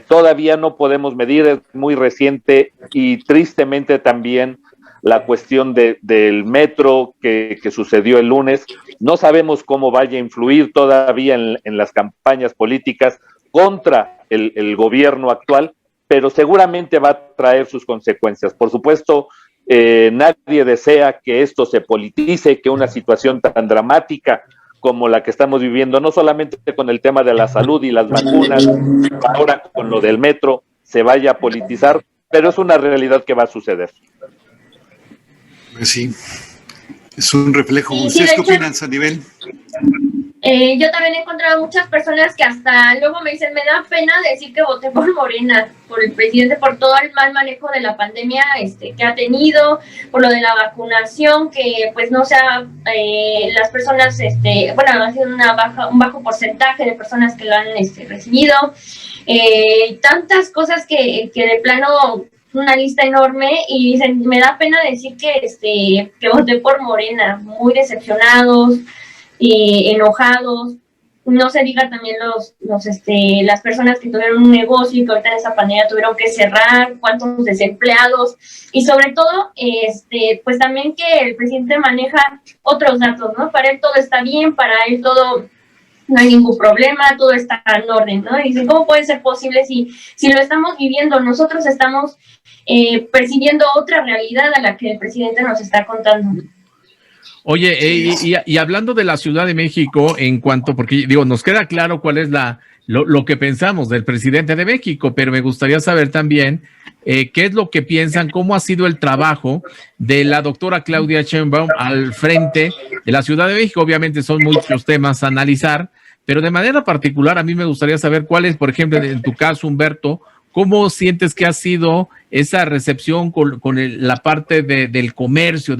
Todavía no podemos medir, es muy reciente, y tristemente también la cuestión del metro que sucedió el lunes. No sabemos cómo vaya a influir todavía en las campañas políticas contra el gobierno actual, pero seguramente va a traer sus consecuencias. Por supuesto, nadie desea que esto se politice, que una situación tan dramática como la que estamos viviendo, no solamente con el tema de la salud y las vacunas, ahora con lo del metro, se vaya a politizar, pero es una realidad que va a suceder. Pues sí, es un reflejo. ¿Ustedes qué opinan, Sanibel? Yo también he encontrado muchas personas que hasta luego me dicen, me da pena decir que voté por Morena, por el presidente, por todo el mal manejo de la pandemia que ha tenido, por lo de la vacunación, que pues no sea, las personas, bueno, ha sido un bajo porcentaje de personas que lo han recibido, tantas cosas que de plano, una lista enorme, y dicen, me da pena decir que voté por Morena, muy decepcionados, enojados. No se diga también las personas que tuvieron un negocio y que ahorita en esa pandemia tuvieron que cerrar, cuántos desempleados, y sobre todo pues también que el presidente maneja otros datos, ¿no? Para él todo está bien, para él todo, no hay ningún problema, todo está en orden, ¿no? Y dicen, ¿cómo puede ser posible si lo estamos viviendo? Nosotros estamos percibiendo otra realidad a la que el presidente nos está contando. Oye, y hablando de la Ciudad de México, en cuanto, porque digo, nos queda claro cuál es lo que pensamos del presidente de México, pero me gustaría saber también qué es lo que piensan, cómo ha sido el trabajo de la doctora Claudia Sheinbaum al frente de la Ciudad de México. Obviamente son muchos temas a analizar, pero de manera particular a mí me gustaría saber cuál es, por ejemplo, en tu caso, Humberto, ¿cómo sientes que ha sido esa recepción con la parte del comercio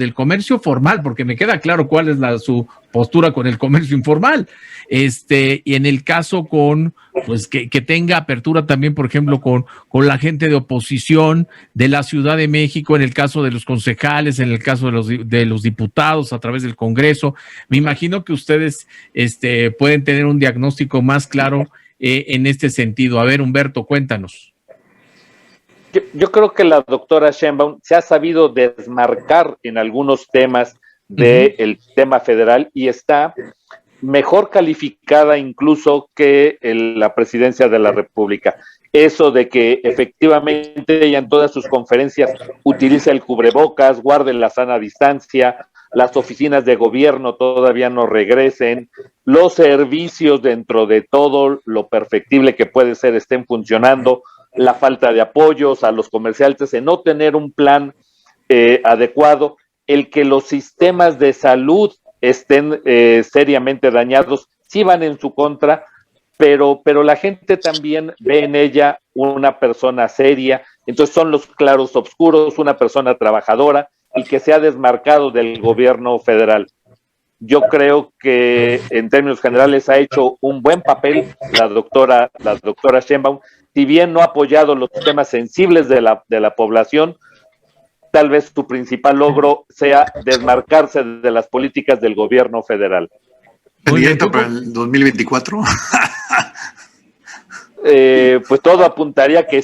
formal? Porque me queda claro cuál es su postura con el comercio informal. Y en el caso pues que tenga apertura también, por ejemplo, con la gente de oposición de la Ciudad de México, en el caso de los concejales, en el caso de los diputados a través del Congreso. Me imagino que ustedes pueden tener un diagnóstico más claro en este sentido. A ver, Humberto, cuéntanos. Yo creo que la doctora Sheinbaum se ha sabido desmarcar en algunos temas del tema federal, y está mejor calificada incluso que la presidencia de la República. Eso de que efectivamente ella en todas sus conferencias utiliza el cubrebocas, guarde la sana distancia, las oficinas de gobierno todavía no regresen, los servicios dentro de todo lo perfectible que puede ser estén funcionando, la falta de apoyos a los comerciantes, en no tener un plan adecuado, el que los sistemas de salud estén seriamente dañados, sí van en su contra, pero la gente también ve en ella una persona seria, entonces son los claros oscuros, una persona trabajadora y que se ha desmarcado del gobierno federal. Yo creo que en términos generales ha hecho un buen papel la doctora Sheinbaum, si bien no ha apoyado los temas sensibles de la población, tal vez su principal logro sea desmarcarse de las políticas del gobierno federal. ¿Candidato para el 2024? Pues todo apuntaría que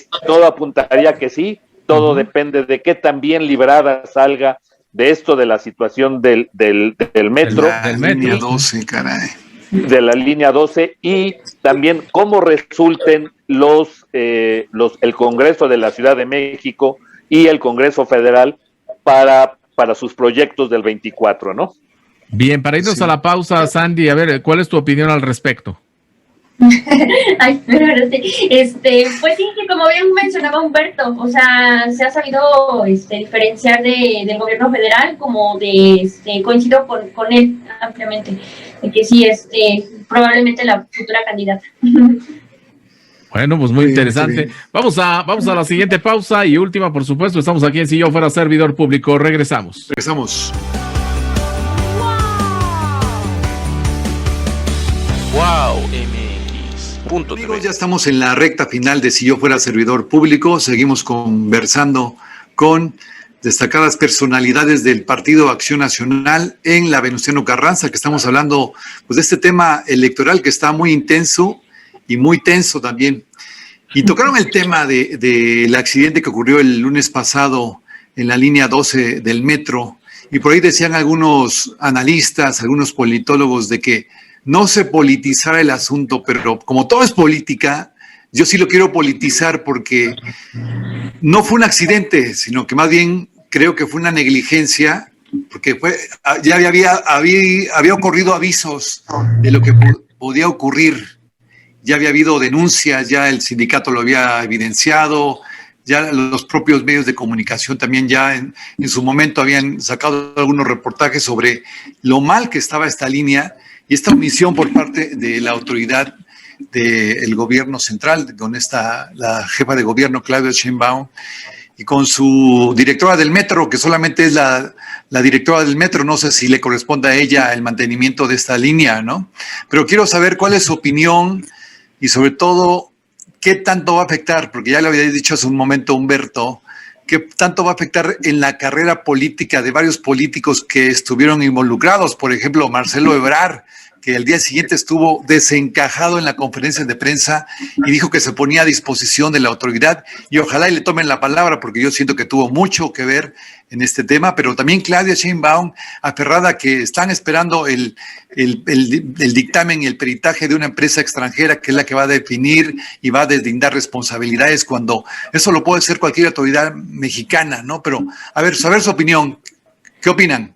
sí, todo depende de qué tan bien librada salga de esto de la situación del metro. Del línea 12, caray. De la línea 12 y también cómo resulten el Congreso de la Ciudad de México y el Congreso Federal para sus proyectos del 24, ¿no? Bien, para irnos a la pausa, Sandy, a ver, ¿cuál es tu opinión al respecto? Ay, pues sí, que como bien mencionaba Humberto, o sea, se ha sabido diferenciar del gobierno federal, como coincido con él ampliamente, de que sí, probablemente la futura candidata. Bueno, pues muy interesante. Vamos a la siguiente pausa y última, por supuesto. Estamos aquí en Si Yo Fuera Servidor Público. Regresamos. Wow, MX. Amigos, ya estamos en la recta final de Si Yo Fuera Servidor Público. Seguimos conversando con destacadas personalidades del Partido Acción Nacional en la Venustiano Carranza, que estamos hablando pues de este tema electoral que está muy intenso y muy tenso también. Y tocaron el tema del accidente que ocurrió el lunes pasado en la línea 12 del metro, y por ahí decían algunos analistas, algunos politólogos de que no se politizara el asunto, pero como todo es política, yo sí lo quiero politizar porque no fue un accidente, sino que más bien creo que fue una negligencia, porque ya había ocurrido avisos de lo que podía ocurrir. Ya había habido denuncias, ya el sindicato lo había evidenciado, ya los propios medios de comunicación también ya en su momento habían sacado algunos reportajes sobre lo mal que estaba esta línea y esta omisión por parte de la autoridad del gobierno central, con la jefa de gobierno Claudia Sheinbaum y con su directora del metro, que solamente es la directora del metro, no sé si le corresponde a ella el mantenimiento de esta línea, ¿no? Pero quiero saber cuál es su opinión y sobre todo, ¿qué tanto va a afectar? Porque ya lo había dicho hace un momento Humberto, ¿qué tanto va a afectar en la carrera política de varios políticos que estuvieron involucrados? Por ejemplo, Marcelo Ebrard, que el día siguiente estuvo desencajado en la conferencia de prensa y dijo que se ponía a disposición de la autoridad, y ojalá y le tomen la palabra, porque yo siento que tuvo mucho que ver en este tema, pero también Claudia Sheinbaum, aferrada que están esperando el dictamen y el peritaje de una empresa extranjera que es la que va a definir y va a deslindar responsabilidades, cuando eso lo puede hacer cualquier autoridad mexicana, ¿no? Pero, a ver, saber su opinión. ¿Qué opinan?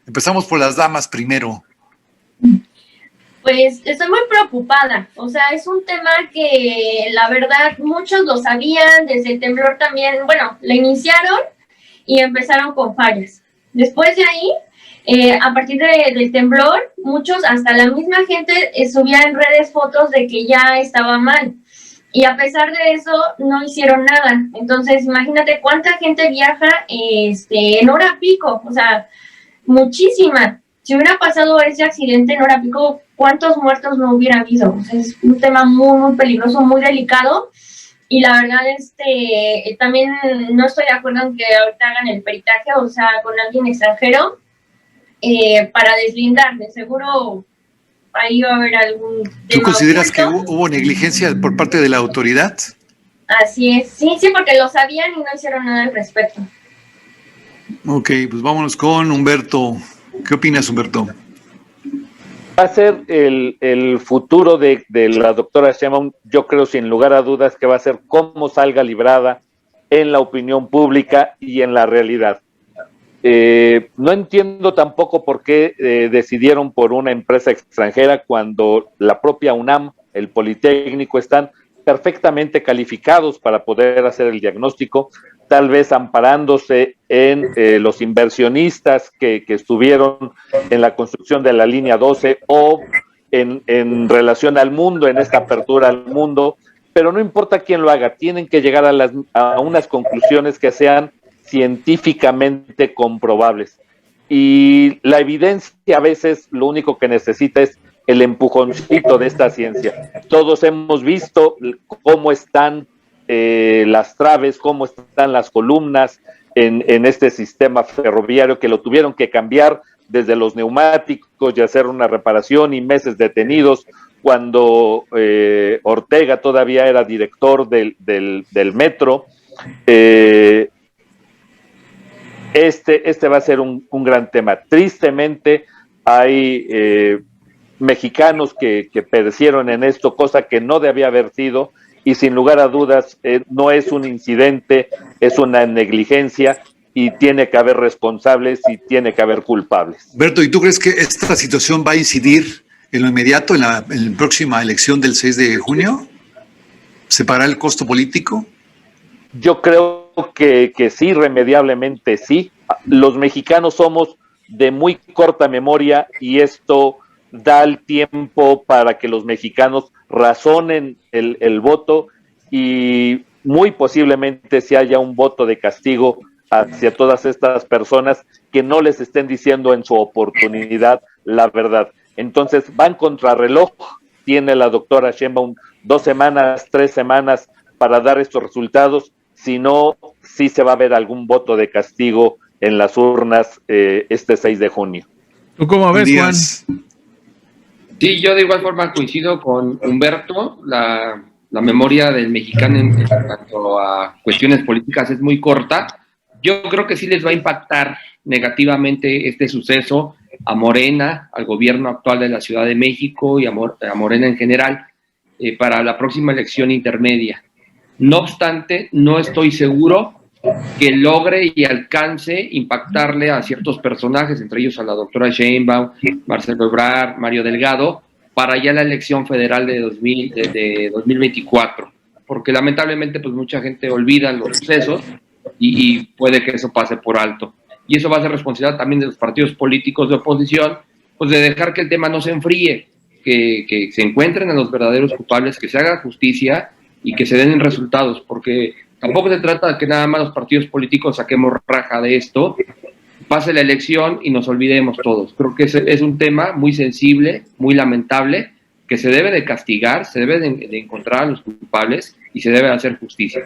Empezamos por las damas primero. Pues estoy muy preocupada, o sea, es un tema que la verdad muchos lo sabían, desde el temblor también, bueno, lo iniciaron y empezaron con fallas. Después de ahí, a partir del temblor, muchos, hasta la misma gente, subía en redes fotos de que ya estaba mal. Y a pesar de eso, no hicieron nada. Entonces, imagínate cuánta gente viaja en hora pico, o sea, muchísima. Si hubiera pasado ese accidente en hora pico, ¿cuántos muertos no hubiera habido? O sea, es un tema muy, muy peligroso, muy delicado. Y la verdad, también no estoy de acuerdo en que ahorita hagan el peritaje, o sea, con alguien extranjero, para deslindar. De seguro ahí va a haber algún tema. ¿Tú consideras oculto. que hubo negligencia por parte de la autoridad? Así es, sí, porque lo sabían y no hicieron nada al respecto. Ok, pues vámonos con Humberto. ¿Qué opinas, Humberto? Va a ser el futuro de la doctora Sheinbaum, yo creo sin lugar a dudas que va a ser cómo salga librada en la opinión pública y en la realidad. No entiendo tampoco por qué decidieron por una empresa extranjera cuando la propia UNAM, el Politécnico, están perfectamente calificados para poder hacer el diagnóstico, tal vez amparándose en los inversionistas que estuvieron en la construcción de la línea 12 o en relación al mundo, en esta apertura al mundo, pero no importa quién lo haga, tienen que llegar a unas conclusiones que sean científicamente comprobables. Y la evidencia a veces lo único que necesita es el empujoncito de esta ciencia. Todos hemos visto cómo están las traves, cómo están las columnas en este sistema ferroviario, que lo tuvieron que cambiar desde los neumáticos y hacer una reparación y meses detenidos cuando Ortega todavía era director del metro. Este va a ser un gran tema. Tristemente hay mexicanos que perecieron en esto, cosa que no debía haber sido, y sin lugar a dudas no es un incidente, es una negligencia, y tiene que haber responsables y tiene que haber culpables. Berto, ¿y tú crees que esta situación va a incidir en lo inmediato, en la próxima elección del 6 de junio? ¿Se pagará el costo político? Yo creo que sí, irremediablemente sí. Los mexicanos somos de muy corta memoria y esto da el tiempo para que los mexicanos razonen el voto, y muy posiblemente si haya un voto de castigo hacia todas estas personas que no les estén diciendo en su oportunidad la verdad. Entonces van contra reloj, tiene la doctora Sheinbaum 2 semanas, 3 semanas para dar estos resultados, si no, sí se va a ver algún voto de castigo en las urnas este 6 de junio. ¿Tú cómo ves, Juan? Sí, yo de igual forma coincido con Humberto. La memoria del mexicano en cuanto a cuestiones políticas es muy corta. Yo creo que sí les va a impactar negativamente este suceso a Morena, al gobierno actual de la Ciudad de México y a Morena en general para la próxima elección intermedia. No obstante, no estoy seguro que logre y alcance impactarle a ciertos personajes, entre ellos a la doctora Sheinbaum, Marcelo Ebrard, Mario Delgado, para ya la elección federal de 2024, porque lamentablemente pues mucha gente olvida los sucesos y puede que eso pase por alto. Y eso va a ser responsabilidad también de los partidos políticos de oposición, pues de dejar que el tema no se enfríe, que se encuentren a los verdaderos culpables, que se haga justicia y que se den resultados, porque tampoco se trata de que nada más los partidos políticos saquemos raja de esto, pase la elección y nos olvidemos todos. Creo que es un tema muy sensible, muy lamentable, que se debe de castigar, se debe de encontrar a los culpables y se debe de hacer justicia.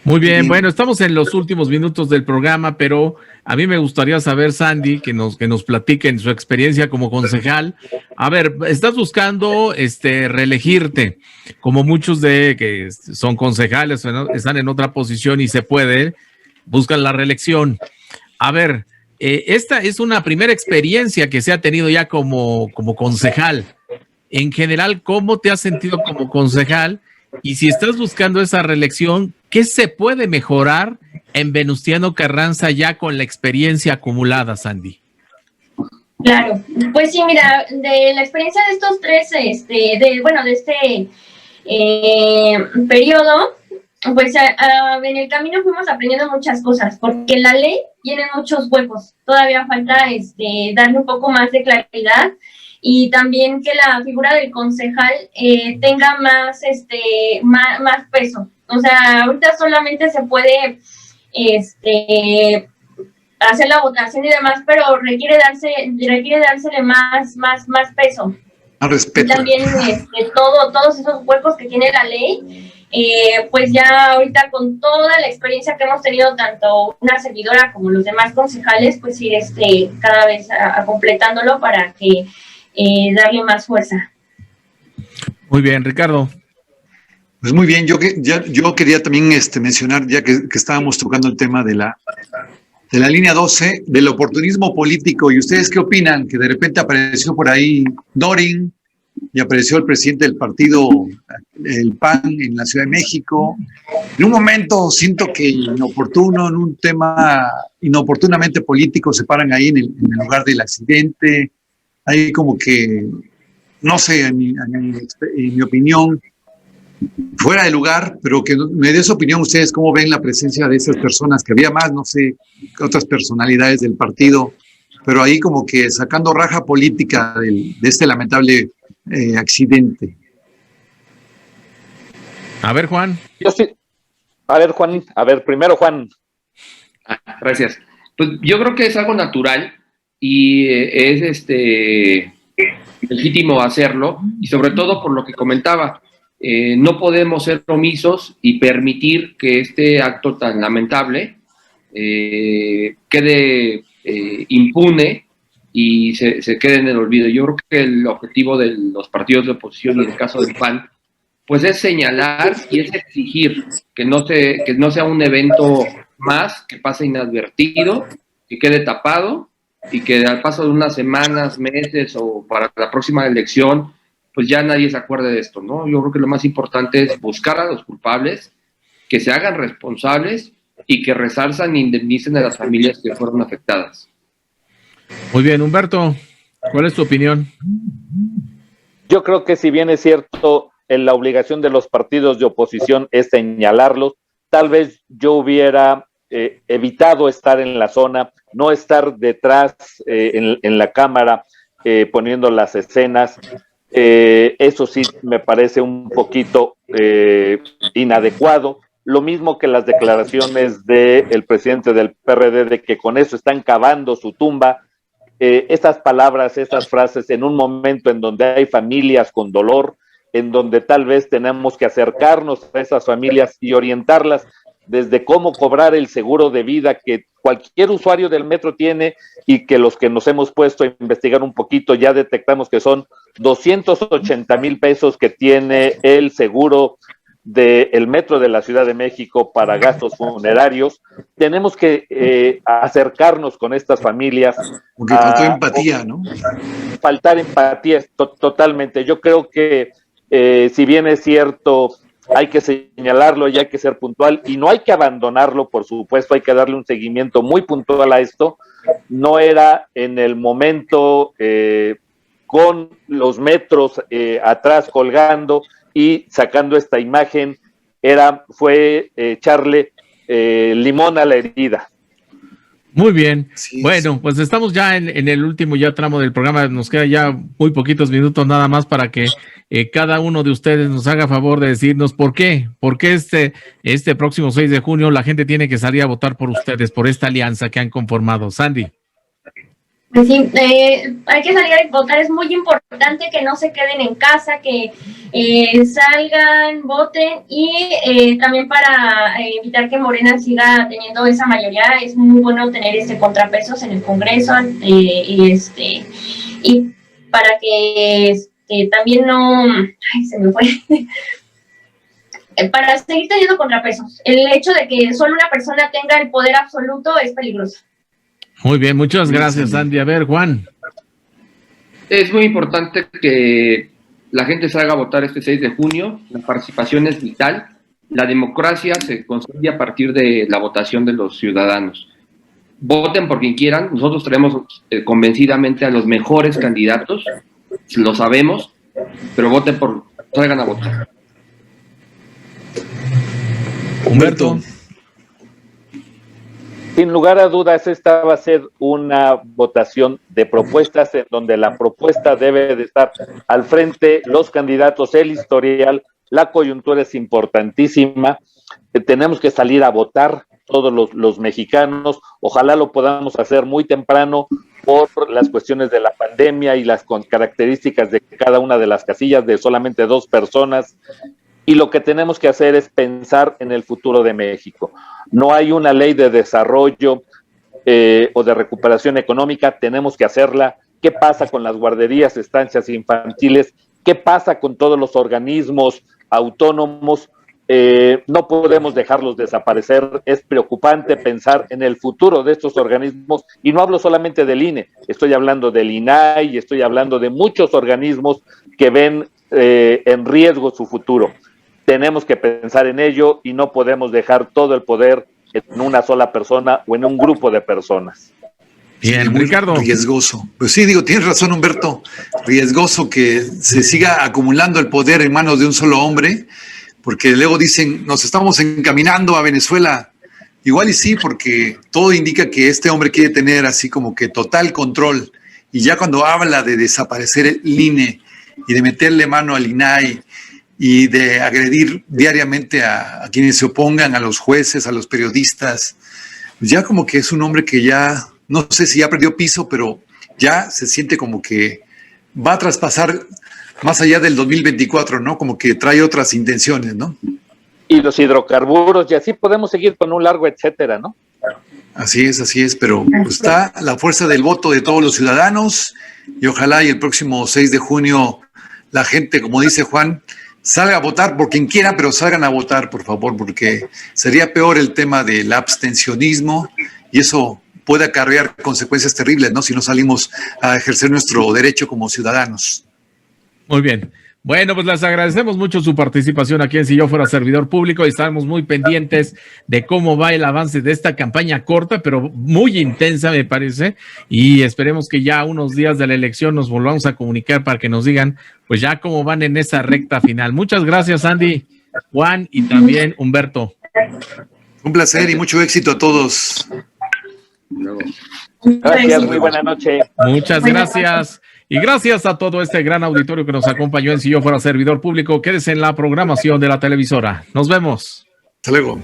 Muy bien, bueno, estamos en los últimos minutos del programa, pero a mí me gustaría saber, Sandy, que nos platiquen su experiencia como concejal. A ver, estás buscando reelegirte, como muchos de que son concejales, ¿no? Están en otra posición y se puede, buscan la reelección. A ver, esta es una primera experiencia que se ha tenido ya como concejal. En general, ¿cómo te has sentido como concejal? Y si estás buscando esa reelección, ¿qué se puede mejorar en Venustiano Carranza ya con la experiencia acumulada, Sandy? Claro, pues sí, mira, de la experiencia de estos tres, de este periodo, pues en el camino fuimos aprendiendo muchas cosas, porque la ley tiene muchos huecos, todavía falta darle un poco más de claridad, y también que la figura del concejal tenga más peso. O sea, ahorita solamente se puede hacer la votación y demás, pero requiere dársele más peso. Respeto. Y también todos esos huecos que tiene la ley, pues ya ahorita con toda la experiencia que hemos tenido, tanto una servidora como los demás concejales, pues ir cada vez a completándolo para que darle más fuerza. Muy bien, Ricardo. Pues muy bien, yo quería también mencionar, ya que estábamos tocando el tema de la línea 12, del oportunismo político. ¿Y ustedes qué opinan? Que de repente apareció por ahí Dorin y apareció el presidente del partido, el PAN, en la Ciudad de México. En un momento siento que inoportuno, en un tema inoportunamente político, se paran ahí en el lugar del accidente. Hay como que, no sé, en mi opinión, fuera de lugar, pero que me dé su opinión ustedes, cómo ven la presencia de esas personas, que había más, no sé, otras personalidades del partido, pero ahí como que sacando raja política de este lamentable accidente. A ver, Juan. Yo sí. A ver, Juan. A ver, primero, Juan. Gracias. Pues yo creo que es algo natural y es legítimo hacerlo, y sobre todo por lo que comentaba, no podemos ser omisos y permitir que este acto tan lamentable quede impune y se quede en el olvido. Yo creo que el objetivo de los partidos de oposición, y en el caso del PAN, pues es señalar y es exigir que no sea un evento más que pase inadvertido, que quede tapado y que al paso de unas semanas, meses o para la próxima elección, pues ya nadie se acuerde de esto, ¿no? Yo creo que lo más importante es buscar a los culpables, que se hagan responsables y que resalzan e indemnicen a las familias que fueron afectadas. Muy bien, Humberto, ¿cuál es tu opinión? Yo creo que si bien es cierto, la obligación de los partidos de oposición es señalarlos, tal vez yo hubiera evitado estar en la zona, no estar detrás en la cámara poniendo las escenas. Eso sí me parece un poquito inadecuado. Lo mismo que las declaraciones del presidente del PRD de que con eso están cavando su tumba. Estas palabras, estas frases en un momento en donde hay familias con dolor, en donde tal vez tenemos que acercarnos a esas familias y orientarlas desde cómo cobrar el seguro de vida que cualquier usuario del metro tiene, y que los que nos hemos puesto a investigar un poquito ya detectamos que son 280,000 pesos que tiene el seguro del metro de la Ciudad de México para gastos funerarios. Tenemos que acercarnos con estas familias. Porque faltó empatía, ¿no? Faltar empatía, totalmente. Yo creo que si bien es cierto, hay que señalarlo y hay que ser puntual, y no hay que abandonarlo, por supuesto, hay que darle un seguimiento muy puntual a esto. No era en el momento con los metros atrás colgando y sacando esta imagen, fue echarle limón a la herida. Muy bien. Sí, bueno, sí. pues estamos ya en el último ya tramo del programa. Nos queda ya muy poquitos minutos nada más para que cada uno de ustedes nos haga favor de decirnos por qué este próximo 6 de junio la gente tiene que salir a votar por ustedes, por esta alianza que han conformado. Sandy. Pues sí, hay que salir a votar, es muy importante que no se queden en casa, que salgan, voten, y también para evitar que Morena siga teniendo esa mayoría, es muy bueno tener contrapesos en el Congreso, y para que también no, se me fue, para seguir teniendo contrapesos. El hecho de que solo una persona tenga el poder absoluto es peligroso. Muy bien, muchas gracias, Sandy. A ver, Juan. Es muy importante que la gente salga a votar este 6 de junio. La participación es vital. La democracia se construye a partir de la votación de los ciudadanos. Voten por quien quieran. Nosotros traemos convencidamente a los mejores candidatos, lo sabemos, pero salgan a votar. Humberto. Sin lugar a dudas, esta va a ser una votación de propuestas en donde la propuesta debe de estar al frente, los candidatos, el historial, la coyuntura es importantísima. Tenemos que salir a votar todos los mexicanos. Ojalá lo podamos hacer muy temprano por las cuestiones de la pandemia y las características de cada una de las casillas de solamente 2 personas. Y lo que tenemos que hacer es pensar en el futuro de México. No hay una ley de desarrollo o de recuperación económica, tenemos que hacerla. ¿Qué pasa con las guarderías, estancias infantiles? ¿Qué pasa con todos los organismos autónomos? no podemos dejarlos desaparecer. Es preocupante pensar en el futuro de estos organismos, y no hablo solamente del INE, estoy hablando del INAI y estoy hablando de muchos organismos que ven en riesgo su futuro. Tenemos que pensar en ello y no podemos dejar todo el poder en una sola persona o en un grupo de personas. Bien, muy Ricardo. riesgoso. Pues sí, digo, tienes razón, Humberto. Riesgoso que se siga acumulando el poder en manos de un solo hombre, porque luego dicen, nos estamos encaminando a Venezuela. Igual y sí, porque todo indica que este hombre quiere tener así como que total control. Y ya cuando habla de desaparecer el INE y de meterle mano al INAI y de agredir diariamente a quienes se opongan, a los jueces, a los periodistas, ya como que es un hombre que ya, no sé si ya perdió piso, pero ya se siente como que va a traspasar más allá del 2024, ¿no? Como que trae otras intenciones, ¿no? Y los hidrocarburos, y así podemos seguir con un largo etcétera, ¿no? Así es, pero pues, está la fuerza del voto de todos los ciudadanos y ojalá y el próximo 6 de junio la gente, como dice Juan, salga a votar por quien quiera, pero salgan a votar, por favor, porque sería peor el tema del abstencionismo y eso puede acarrear consecuencias terribles, ¿no? Si no salimos a ejercer nuestro derecho como ciudadanos. Muy bien. Bueno, pues les agradecemos mucho su participación aquí en Si Yo Fuera Servidor Público y estamos muy pendientes de cómo va el avance de esta campaña corta, pero muy intensa, me parece, y esperemos que ya unos días de la elección nos volvamos a comunicar para que nos digan, pues ya cómo van en esa recta final. Muchas gracias, Andy, Juan y también Humberto. Un placer y mucho éxito a todos. Gracias, muy buena noche. Muchas gracias. Y gracias a todo este gran auditorio que nos acompañó en Si Yo Fuera Servidor Público. Quédese en la programación de la televisora. Nos vemos. Hasta luego.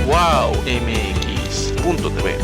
Wow, MX.tv.